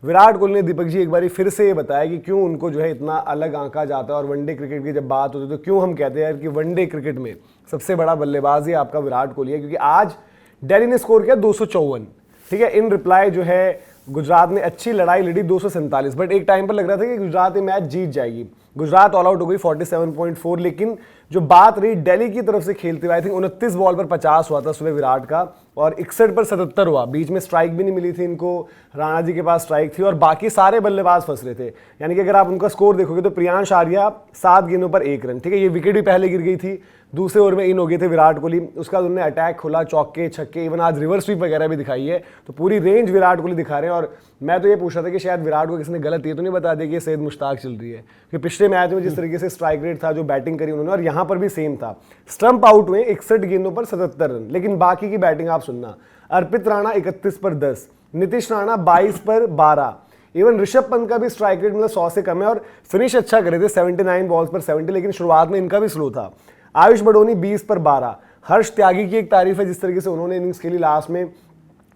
विराट कोहली ने दीपक जी एक बार फिर से ये बताया कि क्यों उनको जो है इतना अलग आंका जाता है, और वनडे क्रिकेट की जब बात होती है तो क्यों हम कहते हैं यार कि वनडे क्रिकेट में सबसे बड़ा बल्लेबाज ही आपका विराट कोहली है, क्योंकि आज दिल्ली ने स्कोर किया 254, ठीक है। इन रिप्लाई जो है गुजरात ने अच्छी लड़ाई लड़ी 247, बट एक टाइम पर लग रहा था कि गुजरात ये मैच जीत जाएगी। गुजरात ऑल आउट हो गई 47.4, लेकिन जो बात रही दिल्ली की तरफ से खेलते हुए, आई थिंक 29 बॉल पर 50 हुआ था सुबह विराट का, और 61 पर 77 हुआ। बीच में स्ट्राइक भी नहीं मिली थी इनको, राणा जी के पास स्ट्राइक थी, और बाकी सारे बल्लेबाज फंस रहे थे। यानी कि अगर आप उनका स्कोर देखोगे तो प्रियांश आर्या 7 गेंदों पर 1 रन, ठीक है। ये विकेट भी पहले गिर गई थी, दूसरे ओवर में इन हो गए थे विराट कोहली। उसके बाद उन्होंने अटैक खोला, चौके छक्के, इवन आज रिवर्स स्वीप वगैरह भी दिखाई है। तो पूरी रेंज विराट कोहली दिखा रहे हैं। और मैं तो ये पूछ रहा था कि शायद विराट को किसी ने गलत ये तो नहीं बता दिया कि सैयद मुश्ताक चल रही है, कि पिछले मैच में जिस तरीके से स्ट्राइक रेट था, जो बैटिंग करी उन्होंने, और यहाँ पर भी सेम था। स्टंप आउट हुए 61 गेंदों पर 77 रन, लेकिन बाकी की बैटिंग आप सुनना। अर्पित राणा 31 पर 10, नीतीश राणा 22 पर 12, इवन ऋषभ पंत का भी स्ट्राइक रेट मतलब 100 से कम है, और फिनिश अच्छा करे थे 79 बॉल्स पर 70, लेकिन शुरुआत में इनका भी स्लो था। आयुष बडोनी 20 पर 12, हर्ष त्यागी की एक तारीफ है जिस तरीके से उन्होंने इनिंग्स खेली लास्ट में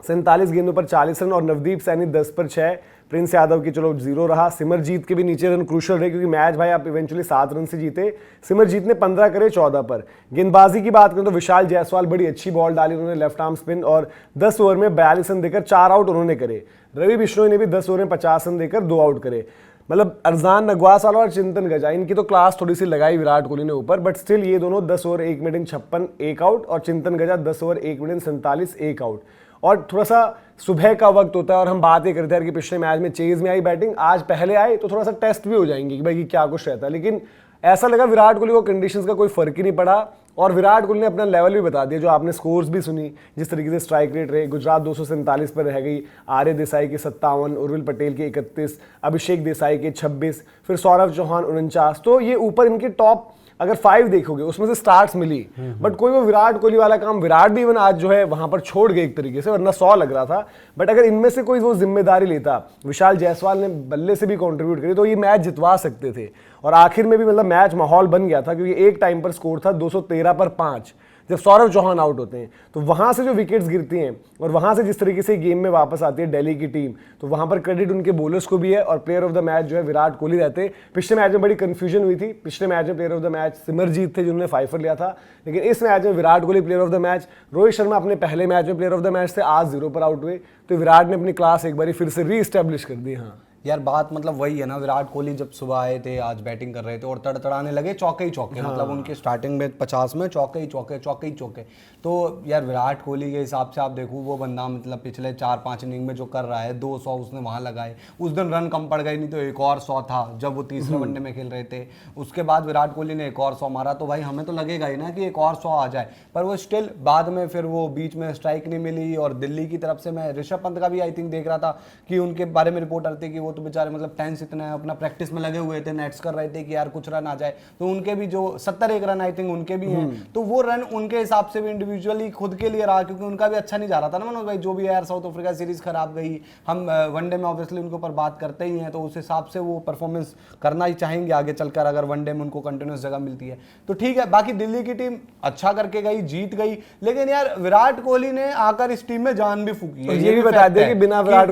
47 गेंदों पर 40 रन, और नवदीप सैनी 10 पर 6, प्रिंस यादव की चलो 0 रहा। सिमरजीत के भी नीचे रन क्रूशल रहे, क्योंकि मैच भाई आप इवेंचुअली 7 रन से जीते। सिमरजीत ने 15 करे 14 पर। गेंदबाजी की बात करें तो विशाल जायसवाल बड़ी अच्छी बॉल डाली उन्होंने, लेफ्ट आर्म स्पिन, और 10 ओवर में 42 रन देकर 4 आउट उन्होंने करे। रवि बिश्नोई ने भी 10 ओवर में 50 रन देकर 2 आउट करे। मतलब अरजान नगवासाला और चिंतन गजा, इनकी तो क्लास थोड़ी सी लगाई विराट कोहली ने ऊपर, बट स्टिल ये दोनों 10 ओवर 1 मिनट 56 1 आउट, और चिंतन गजा 10 ओवर 1 मिनट 47 1 आउट। और थोड़ा सा सुबह का वक्त होता है, और हम बात ये करते हैं कि पिछले मैच में चेज में आई बैटिंग, आज पहले आए तो थोड़ा सा टेस्ट भी हो जाएंगे कि भाई क्या कुछ रहता है। लेकिन ऐसा लगा विराट कोहली को कंडीशंस का कोई फर्क ही नहीं पड़ा, और विराट कोहली ने अपना लेवल भी बता दिया। जो आपने स्कोर्स भी सुनी, जिस तरीके से स्ट्राइक रेट रहे, गुजरात 247 पर रह गई, आर्य देसाई के 57, उर्विल पटेल के 31, अभिषेक देसाई के 26, फिर सौरभ चौहान 49। तो ये ऊपर इनके टॉप अगर 5 देखोगे उसमें से स्टार्ट्स मिली, बट कोई वो विराट कोहली वाला काम विराट भी इवन आज जो है वहां पर छोड़ गए एक तरीके से, वरना 100 लग रहा था। बट अगर इनमें से कोई वो जिम्मेदारी लेता, विशाल जायसवाल ने बल्ले से भी कंट्रीब्यूट करी, तो ये मैच जितवा सकते थे। और आखिर में भी मतलब मैच माहौल बन गया था, क्योंकि एक टाइम पर स्कोर था 213 पर 5 जब सौरभ चौहान आउट होते हैं। तो वहां से जो विकेट्स गिरती हैं और वहां से जिस तरीके से गेम में वापस आती है दिल्ली की टीम, तो वहां पर क्रेडिट उनके बॉलर्स को भी है, और प्लेयर ऑफ द मैच जो है विराट कोहली रहते। पिछले मैच में बड़ी कंफ्यूजन हुई थी, पिछले मैच में player of the match Simarjeet थे जिन्होंने 5 लिया था, लेकिन इस मैच में Virat Kohli player of the match. Rohit Sharma अपने पहले मैच में प्लेयर ऑफ द मैच थे, आज 0 पर आउट हुए। तो विराट ने अपनी क्लास एक बार फिर से रीएस्टैब्लिश कर दी। हाँ यार बात मतलब वही है ना, विराट कोहली जब सुबह आए थे, आज बैटिंग कर रहे थे और तड़तड़ाने लगे चौके ही चौके। हाँ। मतलब उनके स्टार्टिंग में 50 में चौके ही चौके, चौके ही चौके। तो यार विराट कोहली के हिसाब से आप देखो, वो बंदा मतलब पिछले 4-5 इनिंग में जो कर रहा है, 200 उसने वहाँ लगाए। उस दिन रन कम पड़ गए, नहीं तो एक और 100 था जब वो तीसरे वनडे में खेल रहे थे। उसके बाद विराट कोहली ने एक और 100 मारा, तो भाई हमें तो लगेगा ही ना कि एक और 100 आ जाए, पर वो स्टिल बाद में फिर वो बीच में स्ट्राइक नहीं मिली। और दिल्ली की तरफ से मैं ऋषभ पंत का भी आई थिंक देख रहा था कि उनके बारे में रिपोर्ट आती थी कि वो तो बेचारे मतलब इतना अपना प्रैक्टिस में लगे हुए थे, नेट्स कर रहे थे कि यार कुछ रन आ जाए। तो उनके भी जो 70 रन आई थिंक उनके भी हैं, तो वो रन उनके हिसाब से भी इंडिविजुअली खुद के लिए रहा, क्योंकि उनका भी अच्छा नहीं जा रहा था ना मनोज भाई। जो भी यार साउथ अफ्रीका सीरीज खराब गई, हम वनडे में ऑब्वियसली उनके ऊपर बात करते ही हैं, तो उस हिसाब से वो परफॉर्मेंस करना ही चाहेंगे आगे चलकर, अगर वनडे में उनको कंटिन्यूस जगह मिलती है तो ठीक है। बाकी दिल्ली की टीम अच्छा करके गई, जीत गई, लेकिन यार विराट कोहली ने आकर इस टीम में जान भी फूकी है। ये भी बता दें कि बिना विराट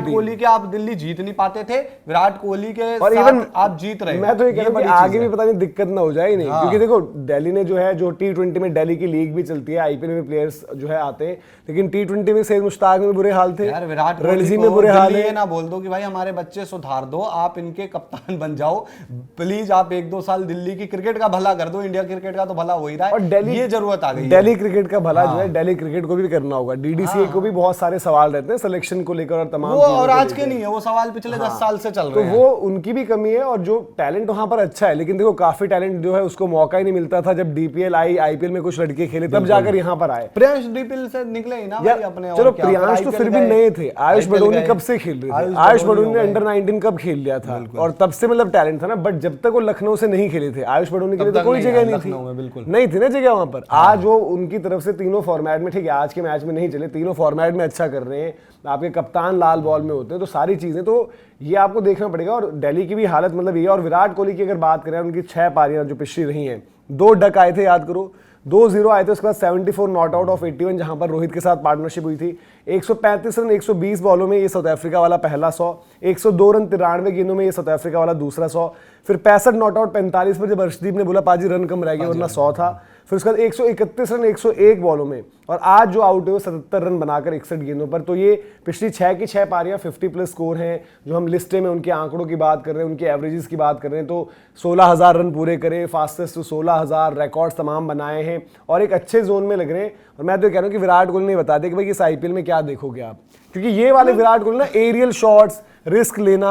कोहली के आप दिल्ली जीत नहीं पाते थे, विराट कोहली के और इवन आप जीत रहे। मैं तो ये कह रहा हूं कि आगे भी पता नहीं दिक्कत ना हो जाए नहीं। हाँ। क्योंकि देखो दिल्ली ने जो है, जो T20 में दिल्ली की लीग भी चलती है, आईपीएल में प्लेयर्स जो है आते हैं, लेकिन T20 में सैयद मुश्ताक में बुरे हाल थे यार, विराट रणजी में बुरे हाल है। ना बोल दो कि भाई हमारे बच्चे सुधार दो, आप इनके कप्तान बन जाओ प्लीज, आप 1-2 साल दिल्ली की क्रिकेट का भला कर दो, इंडिया क्रिकेट का तो भला हो ही रहा है। और दिल्ली ये जरूरत आ गई, दिल्ली क्रिकेट का भला जो है दिल्ली क्रिकेट को भी करना होगा। डीडीसीए को भी बहुत सारे सवाल रहते हैं सिलेक्शन को लेकर, और तमाम वो और आज के नहीं है, वो सवाल पिछले 10 साल से चल रहे हैं। तो वो उनकी भी कमी है, और जो टैलेंट वहां पर अच्छा है, लेकिन देखो काफी टैलेंट जो है उसको मौका ही नहीं मिलता था। जब डीपीएल आई, आईपीएल में कुछ लड़के खेले, तब जाकर यहाँ पर आए। प्रियांश डीपीएल से निकले ही ना भाई अपने। चलो प्रियांश तो फिर भी नए थे, आयुष बडोनी कब से खेल रहे थे, आयुष बडोनी ने अंडर 19 कब खेल लिया था, और तब से मतलब टैलेंट था ना। बट जब तक वो लखनऊ से नहीं खेले थे, आयुष बडोनी के लिए तो कोई जगह नहीं थी, नहीं थी ना जगह वहां पर। आज वो उनकी तरफ से तीनों फॉर्मेट में, ठीक है आज के मैच में नहीं चले, तीनों फॉर्मेट में अच्छा कर रहे हैं, आपके कप्तान लाल बॉल में होते हैं, तो सारी चीजें तो ये आपको देखना पड़ेगा। और दिल्ली की भी हालत मतलब ये, और विराट कोहली की अगर बात करें, उनकी 6 पारियां जो पिछली रही हैं, 2 डक आए थे याद करो, 2-0 आए थे, उसके बाद 74 नॉट आउट ऑफ 81 जहां पर रोहित के साथ पार्टनरशिप हुई थी। 135 रन 120 बॉलों में ये साउथ अफ्रीका वाला पहला 100, 102 रन 93 गेंदों में ये साउथ अफ्रीका वाला दूसरा 100, फिर 65 नॉट आउट 45 पर जब अर्शदीप ने बोला पाजी रन कम रह गया वरना 100 था, फिर उसके बाद 131 रन 101 बॉलों में, और आज जो आउट है वो 77 रन बनाकर 61 गेंदों पर। तो ये पिछली 6 की 6 पारियां 50 प्लस स्कोर हैं। जो हम लिस्टे में उनके आंकड़ों की बात कर रहे हैं, उनके एवरेजेस की बात कर रहे हैं, तो 16,000 रन पूरे करे, फास्टेस्ट तो 16,000, रिकॉर्ड्स तमाम बनाए हैं और एक अच्छे जोन में लग रहे हैं। और मैं तो कह रहा हूँ कि विराट कोहली ने बता दिया कि भाई इस आईपीएल में क्या देखोगे आप, क्योंकि ये वाले विराट कोहली ना एरियल शॉट्स, रिस्क लेना,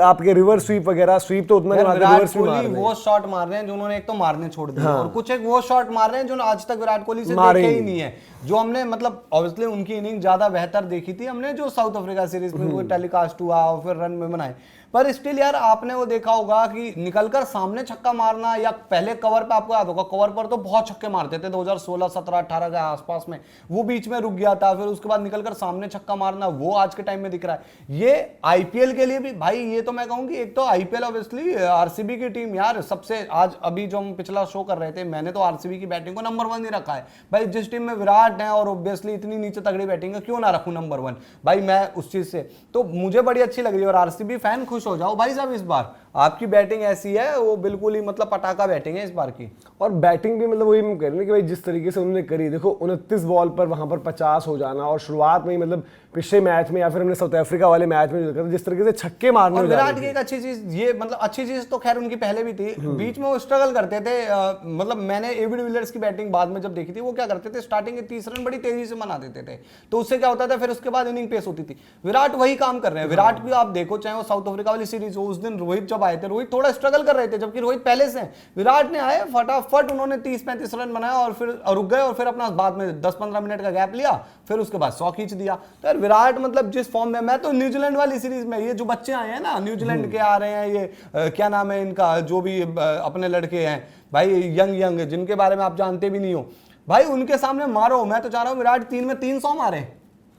आपके रिवर्स स्वीप वगैरह, स्वीप तो उतना नहीं मारते, रिवर्स स्वीप मार रहे हैं। वो शॉट मार रहे हैं जो उन्होंने एक तो मारने छोड़ दिए, और कुछ एक वो शॉट मार रहे हैं जो आज तक विराट कोहली से देखे ही नहीं है, जो हमने मतलब ऑब्वियसली उनकी इनिंग ज्यादा बेहतर देखी थी हमने जो साउथ अफ्रीका सीरीज में वो टेलीकास्ट हुआ और फिर रन में बनाए। पर स्टिल यार आपने वो देखा होगा कि निकलकर सामने छक्का मारना, या पहले कवर पे आपको याद होगा, कवर पर तो बहुत छक्के मारते थे 2016, 17, 18 के आसपास में, वो बीच में रुक गया था, फिर उसके बाद निकलकर सामने छक्का मारना वो आज के टाइम में दिख रहा है। ये आईपीएल के लिए भी भाई, ये तो मैं कहूंगी एक तो आईपीएल ऑब्वियसली आरसीबी की टीम यार सबसे, आज अभी जो हम पिछला शो कर रहे थे मैंने तो आरसीबी की बैटिंग को नंबर 1 ही रखा है भाई। जिस टीम में विराट है और ऑब्वियसली इतनी नीचे तगड़ी बैटिंग है, क्यों ना रखूं नंबर 1 भाई मैं उस चीज से, तो मुझे बड़ी अच्छी लग रही है। और आरसीबी फैन खुश हो जाओ भाई साहब, इस बार आपकी बैटिंग ऐसी है वो बिल्कुल ही मतलब पटाखा बैटिंग है इस बार की। और बैटिंग भी मतलब वही हम कह रहे हैं कि भाई जिस तरीके से उन्होंने करी, देखो 29 बॉल पर वहां पर 50 हो जाना, और शुरुआत में ही मतलब पिछले मैच में या फिर हमने साउथ अफ्रीका वाले मैच में जो जिस तरीके से छक्के मारने, और विराट की एक अच्छी चीज ये, मतलब अच्छी चीज तो खैर उनकी पहले भी थी, बीच में वो स्ट्रगल करते थे, मतलब मैंने एबी डिविलियर्स की बैटिंग बाद में जब देखी थी, वो क्या करते थे स्टार्टिंग के 30 रन बड़ी तेजी से बना देते थे, तो उससे क्या होता था फिर उसके बाद इनिंग पेस होती थी। विराट वही काम कर रहे हैं। विराट भी आप देखो, चाहे वो साउथ अफ्रीका वाली सीरीज हो, उस दिन रोहित जब आए थे, रोहित थोड़ा स्ट्रगल कर रहे थे, जबकि रोहित पहले से, विराट ने आए फटाफट उन्होंने 30-35 रन बनाया और फिर रुक गए, और फिर अपना बाद में 10-15 मिनट का गैप लिया, फिर उसके बाद 100 खींच दिया। तो यार विराट मतलब जिस फॉर्म में, मैं तो न्यूजीलैंड वाली सीरीज में ये जो बच्चे आए हैं ना, न्यूजीलैंड के आ रहे हैं, ये क्या नाम है इनका, जो भी अपने लड़के हैं भाई, यंग जिनके बारे में आप जानते भी नहीं हो भाई, उनके सामने मारो। मैं तो चाह रहा हूं विराट 3 में 300 मारे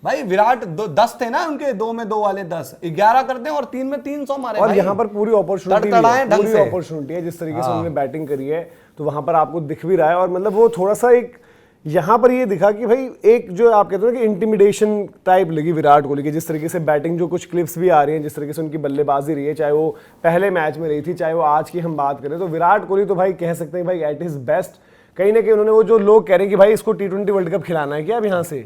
भाई। विराट 10 थे ना उनके, 2 में 2 वाले 10, 11 कर दें और 3 में 300 मारे। और यहाँ पर पूरी अपॉर्चुनिटी है, जिस तरीके से उन्होंने बैटिंग करी है, तो वहां पर आपको दिख भी रहा है। और मतलब वो थोड़ा सा एक यहाँ पर ये दिखा कि भाई एक जो आप कहते हो कि इंटिमिडेशन टाइप लगी विराट कोहली की, जिस तरीके से बैटिंग, जो कुछ क्लिप्स भी आ रही हैं, जिस तरीके से उनकी बल्लेबाजी रही है, चाहे वो पहले मैच में रही थी, चाहे वो आज की हम बात करें, तो विराट कोहली तो भाई कह सकते हैं भाई एट हिज बेस्ट। कहीं ना कहीं उन्होंने, वो जो लोग कह रहे हैं कि भाई इसको T20 वर्ल्ड कप खिलाना है क्या अब यहाँ से,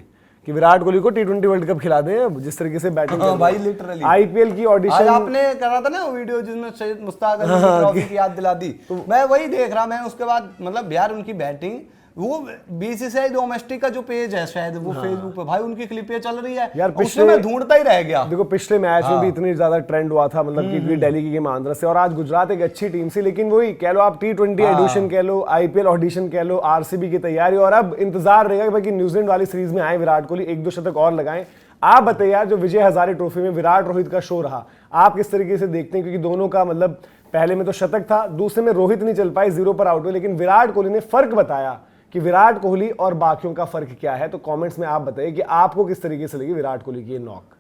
कि विराट कोहली को T20 वर्ल्ड कप खिला दें, जिस तरीके से बैटिंग भाई लिटरली आईपीएल की ऑडिशन आपने करा था ना वीडियो जिसमें सैयद मुश्ताक अली की ट्रॉफी की याद दिला दी, तो मैं वही देख रहा, मैं उसके बाद मतलब यार उनकी बैटिंग, वो बीसीसीआई डोमेस्टिक का जो पेज है शायद वो फेसबुक पे भाई उनकी क्लिपें चल रही है यार, पिछले मैं ढूंढता ही रह गया। देखो पिछले मैच में भी इतनी ज्यादा ट्रेंड हुआ था, मतलब कि दिल्ली की गेम आंध्र से, और आज गुजरात एक अच्छी टीम से, लेकिन वही कह लो आप T20 एडिशन कह लो, आईपीएल ऑडिशन कह लो, आरसीबी की तैयारी, और अब इंतजार रहेगा कि भाई न्यूजीलैंड वाली सीरीज में आए विराट कोहली, 1-2 शतक और लगाएं। आप बताइए यार, जो विजय हजारे ट्रॉफी में विराट रोहित का शो रहा, आप किस तरीके से देखते हैं, क्योंकि दोनों का मतलब पहले में तो शतक था, दूसरे में रोहित नहीं चल पाए, 0 पर आउट हुए, लेकिन विराट कोहली ने फर्क बताया कि विराट कोहली और बाकियों का फर्क क्या है। तो कमेंट्स में आप बताइए कि आपको किस तरीके से लगी विराट कोहली की ये नॉक।